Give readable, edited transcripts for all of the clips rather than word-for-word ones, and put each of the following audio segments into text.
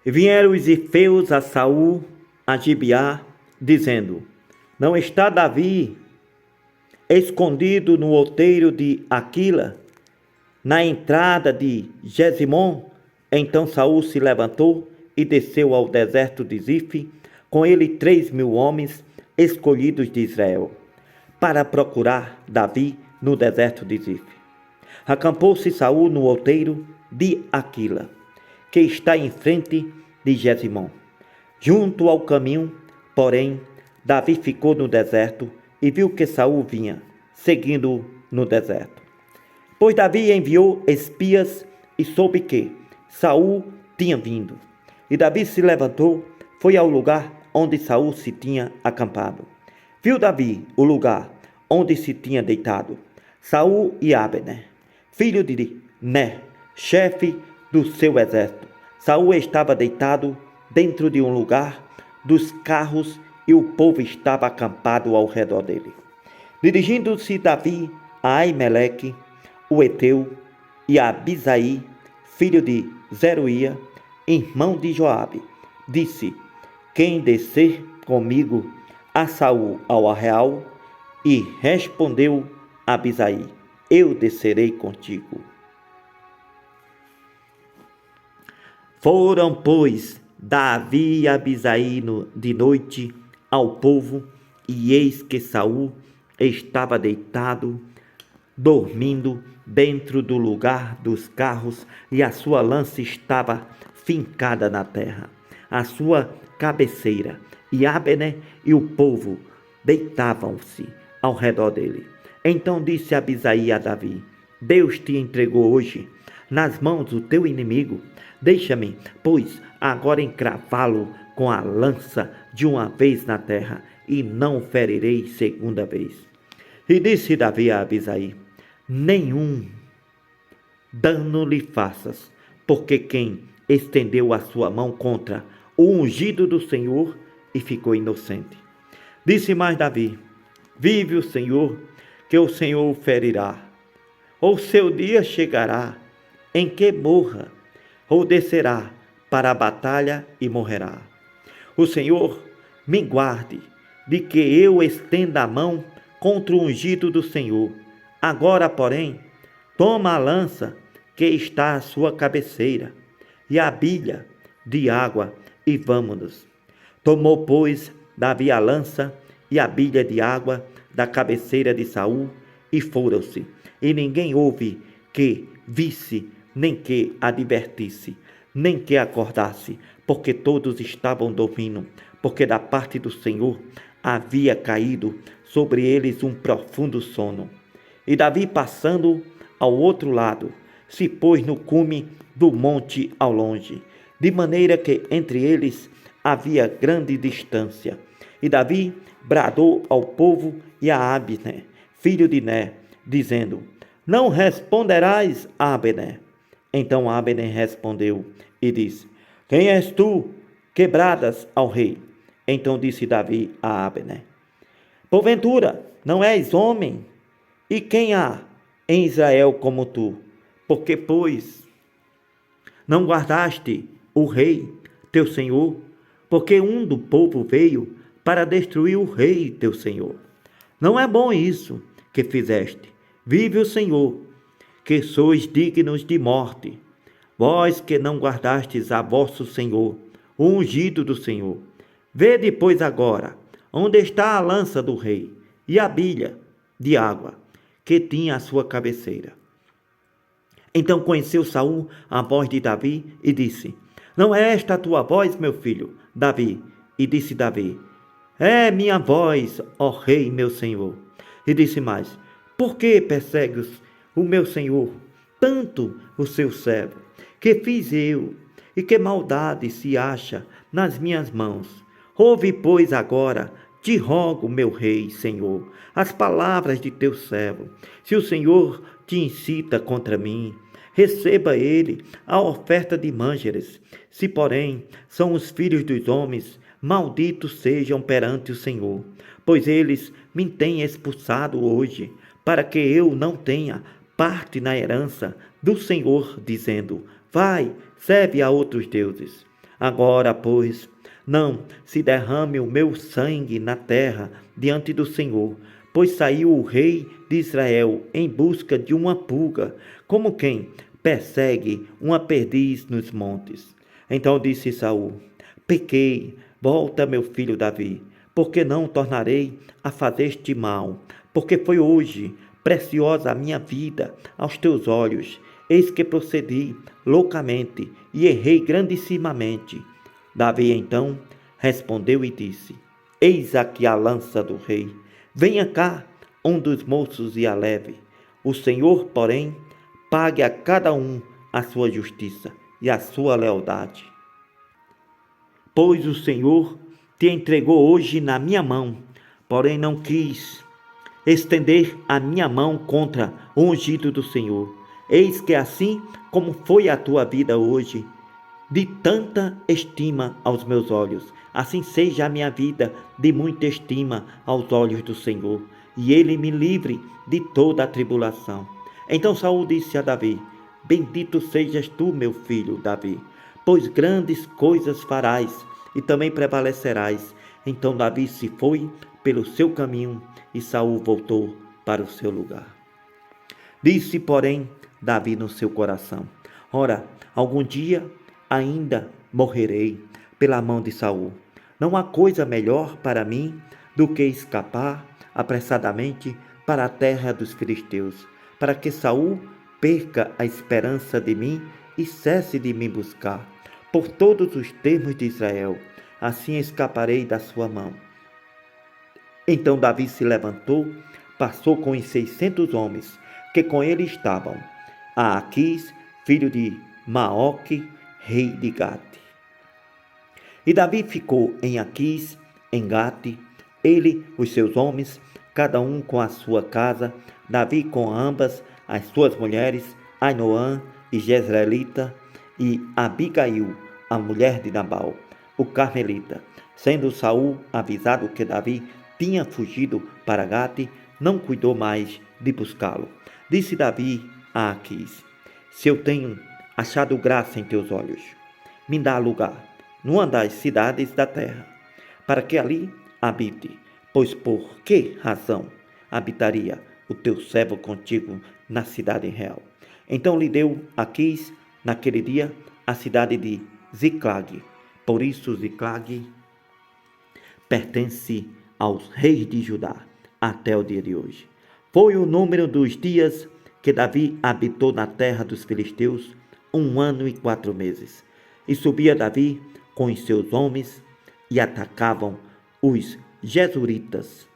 E vieram os efeus a Saul, a Gibeá, dizendo: Não está Davi escondido no outeiro de Aquila, na entrada de Gesimom? Então Saul se levantou e desceu ao deserto de Zif, com ele 3.000 homens escolhidos de Israel, para procurar Davi no deserto de Zif. Acampou-se Saul no outeiro de Aquila, que está em frente de Gesimom, junto ao caminho. Porém, Davi ficou no deserto e viu que Saul vinha, seguindo no deserto. Pois Davi enviou espias e soube que Saul tinha vindo. E Davi se levantou, foi ao lugar onde Saul se tinha acampado. Viu Davi o lugar onde se tinha deitado Saul e Abner, filho de Ner, chefe do seu exército. Saul estava deitado dentro de um lugar dos carros e o povo estava acampado ao redor dele. Dirigindo-se Davi a Aimeleque, o Eteu, e a Abisaí, filho de Zeruia, irmão de Joabe, disse: Quem descer comigo a Saul ao arraial? E respondeu Abisaí: Eu descerei contigo. Foram, pois, Davi e Abisaí de noite ao povo, e eis que Saul estava deitado, dormindo dentro do lugar dos carros, e a sua lança estava fincada na terra, a sua cabeceira, e Abner e o povo deitavam-se ao redor dele. Então disse Abisaí a Davi: Deus te entregou hoje nas mãos do teu inimigo. Deixa-me, pois, agora encravá-lo com a lança de uma vez na terra, e não o ferirei segunda vez. E disse Davi a Abisaí: Nenhum dano lhe faças, porque quem estendeu a sua mão contra o ungido do Senhor e ficou inocente. Disse mais Davi: Vive o Senhor, que o Senhor o ferirá. Ou seu dia chegará em que morra, ou descerá para a batalha e morrerá. O Senhor me guarde de que eu estenda a mão contra o ungido do Senhor. Agora, porém, toma a lança que está à sua cabeceira e a bilha de água, e vamos-nos. Tomou, pois, Davi a lança e a bilha de água da cabeceira de Saul, e foram-se. E ninguém houve que visse, nem que advertisse, nem que acordasse, porque todos estavam dormindo, porque da parte do Senhor havia caído sobre eles um profundo sono. E Davi, passando ao outro lado, se pôs no cume do monte ao longe, de maneira que entre eles havia grande distância. E Davi bradou ao povo e a Abner, filho de Ner, dizendo: Não responderás, Abner. Então Abner respondeu e disse: Quem és tu que bradas ao rei? Então disse Davi a Abner: Porventura não és homem? E quem há em Israel como tu? Porque, pois, não guardaste o rei, teu senhor? Porque um do povo veio para destruir o rei, teu senhor. Não é bom isso que fizeste. Vive o Senhor, que sois dignos de morte. Vós que não guardastes a vosso Senhor, o ungido do Senhor. Vede, pois, agora, onde está a lança do rei e a bilha de água que tinha à sua cabeceira. Então conheceu Saul a voz de Davi e disse: Não é esta a tua voz, meu filho, Davi? E disse Davi: É minha voz, ó rei, meu senhor. E disse mais: Por que persegues o meu senhor, tanto o seu servo? Que fiz eu, e que maldade se acha nas minhas mãos? Ouve, pois, agora, te rogo, meu rei, Senhor, as palavras de teu servo. Se o Senhor te incita contra mim, receba ele a oferta de mângeres. Se, porém, são os filhos dos homens, malditos sejam perante o Senhor, pois eles me têm expulsado hoje, para que eu não tenha parte na herança do Senhor, dizendo: Vai, serve a outros deuses. Agora, pois, não se derrame o meu sangue na terra diante do Senhor, pois saiu o rei de Israel em busca de uma pulga, como quem persegue uma perdiz nos montes. Então disse Saul: Pequei, volta, meu filho Davi, porque não tornarei a fazer-te mal, porque foi hoje preciosa a minha vida aos teus olhos. Eis que procedi loucamente e errei grandissimamente. Davi então respondeu e disse: Eis aqui a lança do rei. Venha cá um dos moços e a leve. O Senhor, porém, pague a cada um a sua justiça e a sua lealdade. Pois o Senhor te entregou hoje na minha mão, porém não quis estender a minha mão contra o ungido do Senhor. Eis que assim como foi a tua vida hoje, de tanta estima aos meus olhos, assim seja a minha vida de muita estima aos olhos do Senhor, e ele me livre de toda a tribulação. Então Saul disse a Davi: Bendito sejas tu, meu filho Davi, pois grandes coisas farás e também prevalecerás. Então Davi se foi pelo seu caminho e Saul voltou para o seu lugar. Disse, porém, Davi no seu coração: Ora, algum dia ainda morrerei pela mão de Saul. Não há coisa melhor para mim do que escapar apressadamente para a terra dos filisteus, para que Saul perca a esperança de mim e cesse de me buscar. Por todos os termos de Israel, assim escaparei da sua mão. Então Davi se levantou, passou com os 600 homens que com ele estavam, a Aquis, filho de Maoque, rei de Gate. E Davi ficou em Aquis, em Gate, ele, os seus homens, cada um com a sua casa, Davi com ambas as suas mulheres, Ainoã e Jezreelita, e Abigail, a mulher de Nabal, o carmelita. Sendo Saul avisado que Davi tinha fugido para Gate, não cuidou mais de buscá-lo. Disse Davi a Aquis: Se eu tenho achado graça em teus olhos, me dá lugar numa das cidades da terra, para que ali habite. Pois por que razão habitaria o teu servo contigo na cidade real? Então lhe deu Aquis naquele dia a cidade de Ziclag. Por isso Ziclag pertence aos reis de Judá até o dia de hoje. Foi o número dos dias que Davi habitou na terra dos filisteus, 1 ano e 4 meses. E subia Davi com os seus homens e atacavam os Gesuritas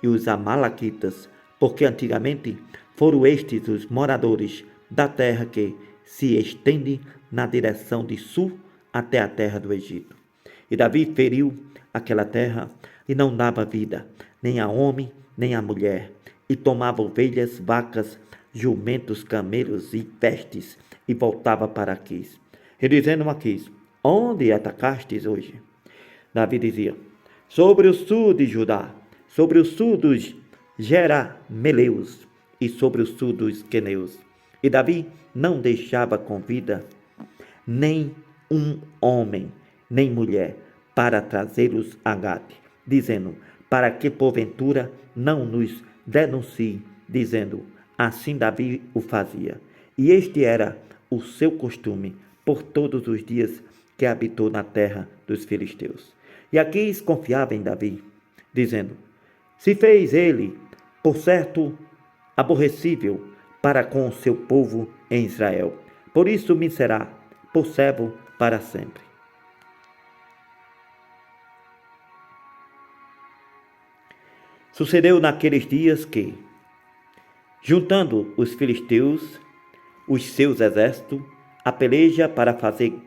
e os Amalequitas, porque antigamente foram estes os moradores da terra que se estende na direção de sul até a terra do Egito. E Davi feriu aquela terra e não dava vida, nem a homem, nem a mulher, e tomava ovelhas, vacas, jumentos, camelos e vestes, e voltava para Aquis. E dizendo a Aquis: Onde atacastes hoje? Davi dizia: Sobre o sul de Judá, sobre o sul dos Jerameleus e sobre o sul dos Queneus. E Davi não deixava com vida nem um homem, nem mulher, para trazê-los a Gate, dizendo: Para que porventura não nos denuncie, dizendo: Assim Davi o fazia. E este era o seu costume por todos os dias que habitou na terra dos filisteus. E Aquis confiava em Davi, dizendo: Se fez ele, por certo, aborrecível para com o seu povo em Israel, por isso me será por servo para sempre. Sucedeu naqueles dias que, juntando os filisteus, os seus exércitos, a peleja para fazer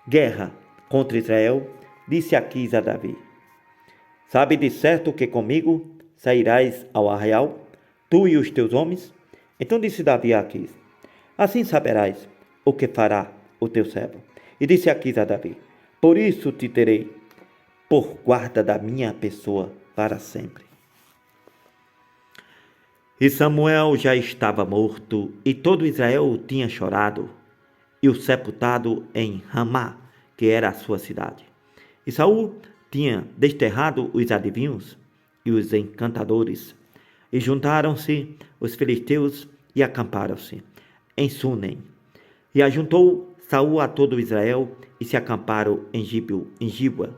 guerra contra Israel, disse Aquis a Davi: Sabe de certo que comigo sairás ao arraial, tu e os teus homens? Então disse Davi a Aquis: Assim saberás o que fará o teu servo. E disse Aquis a Davi: Por isso te terei por guarda da minha pessoa para sempre. E Samuel já estava morto, e todo Israel o tinha chorado, e o sepultado em Ramá, que era a sua cidade. E Saul tinha desterrado os adivinhos e os encantadores, e juntaram-se os filisteus e acamparam-se em Sunem. E ajuntou Saul a todo Israel e se acamparam em Gibeá.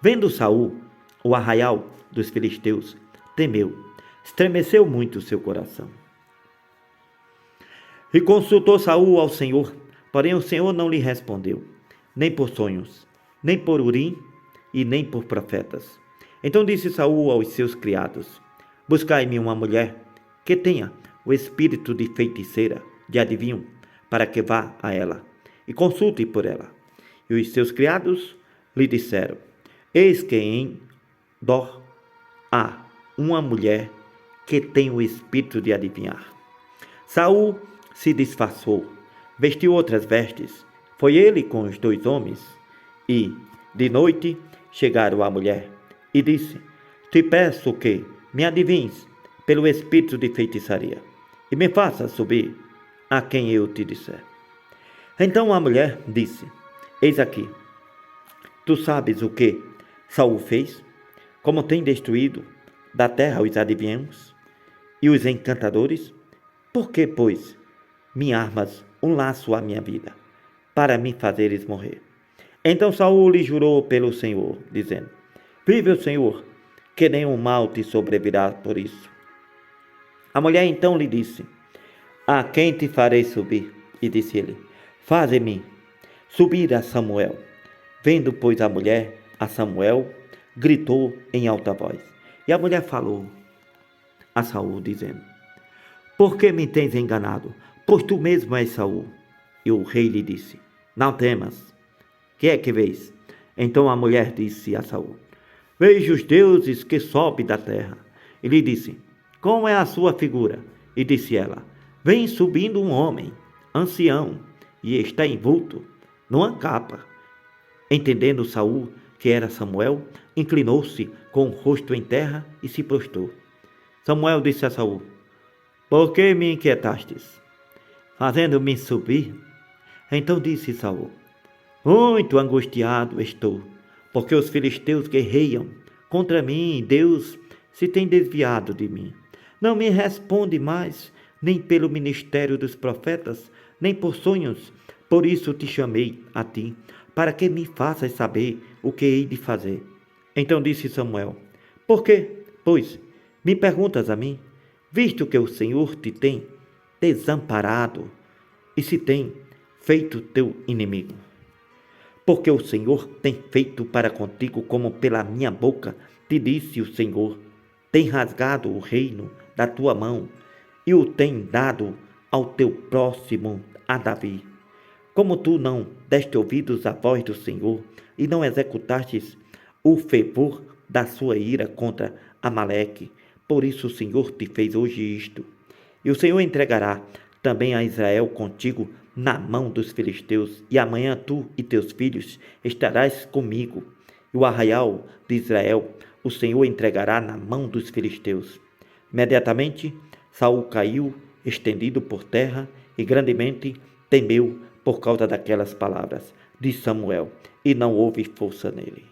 Vendo Saul o arraial dos filisteus, temeu, estremeceu muito o seu coração. E consultou Saul ao Senhor, porém o Senhor não lhe respondeu, nem por sonhos, nem por Urim e nem por profetas. Então disse Saul aos seus criados: Buscai-me uma mulher que tenha o espírito de feiticeira, de adivinho, para que vá a ela e consulte por ela. E os seus criados lhe disseram: Eis que em Dor há uma mulher que tem o espírito de adivinhar. Saul se disfarçou, vestiu outras vestes, foi ele com os 2 homens, e, de noite, chegaram à mulher, e disse: Te peço que me adivinhes pelo espírito de feitiçaria, e me faça subir a quem eu te disser. Então a mulher disse: Eis aqui, tu sabes o que Saul fez, como tem destruído da terra os adivinhos e os encantadores? Por que, pois, me armas um laço à minha vida, para me fazeres morrer? Então Saul lhe jurou pelo Senhor, dizendo: Vive o Senhor, que nenhum mal te sobrevirá por isso. A mulher então lhe disse: A quem te farei subir? E disse ele: Faze-me subir a Samuel. Vendo, pois, a mulher a Samuel, gritou em alta voz. E a mulher falou a Saul, dizendo: Por que me tens enganado? Pois tu mesmo és Saul. E o rei lhe disse: Não temas. Que é que vês? Então a mulher disse a Saul: Vejo os deuses que sobem da terra. E lhe disse: Como é a sua figura? E disse ela: Vem subindo um homem, ancião, e está envolto numa capa. Entendendo Saul que era Samuel, inclinou-se com o rosto em terra e se prostrou. Samuel disse a Saul: Por que me inquietastes, fazendo-me subir? Então disse Saul: Muito angustiado estou, porque os filisteus guerreiam contra mim e Deus se tem desviado de mim. Não me responde mais, nem pelo ministério dos profetas, nem por sonhos. Por isso te chamei a ti, para que me faças saber o que hei de fazer. Então disse Samuel: Por que, pois, me perguntas a mim, visto que o Senhor te tem desamparado e se tem feito teu inimigo? Porque o Senhor tem feito para contigo como pela minha boca te disse o Senhor, tem rasgado o reino da tua mão e o tem dado ao teu próximo, a Davi. Como tu não deste ouvidos à voz do Senhor e não executastes o fervor da sua ira contra Amaleque, por isso o Senhor te fez hoje isto. E o Senhor entregará também a Israel contigo na mão dos filisteus, e amanhã tu e teus filhos estarás comigo. E o arraial de Israel o Senhor entregará na mão dos filisteus. Imediatamente Saul caiu, estendido por terra, e grandemente temeu por causa daquelas palavras de Samuel, e não houve força nele.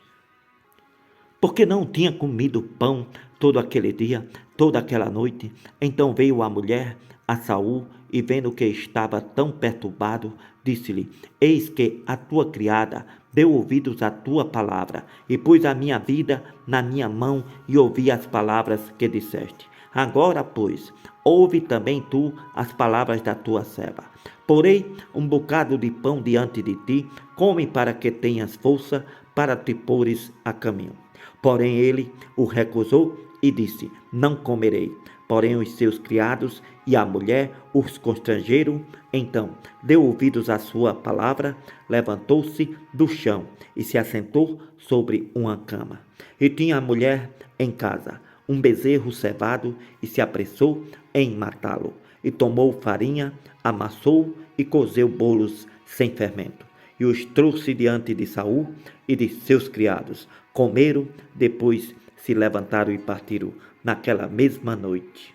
Porque não tinha comido pão todo aquele dia, toda aquela noite. Então veio a mulher a Saul, e vendo que estava tão perturbado, disse-lhe: Eis que a tua criada deu ouvidos à tua palavra, e pus a minha vida na minha mão, e ouvi as palavras que disseste. Agora, pois, ouve também tu as palavras da tua serva. Porei um bocado de pão diante de ti, come para que tenhas força para te pôres a caminho. Porém ele o recusou e disse: Não comerei. Porém os seus criados e a mulher os constrangeram. Então deu ouvidos à sua palavra, levantou-se do chão e se assentou sobre uma cama. E tinha a mulher em casa um bezerro cevado, e se apressou em matá-lo. E tomou farinha, amassou e cozeu bolos sem fermento. E os trouxe diante de Saul e de seus criados. Comeram, depois se levantaram e partiram naquela mesma noite.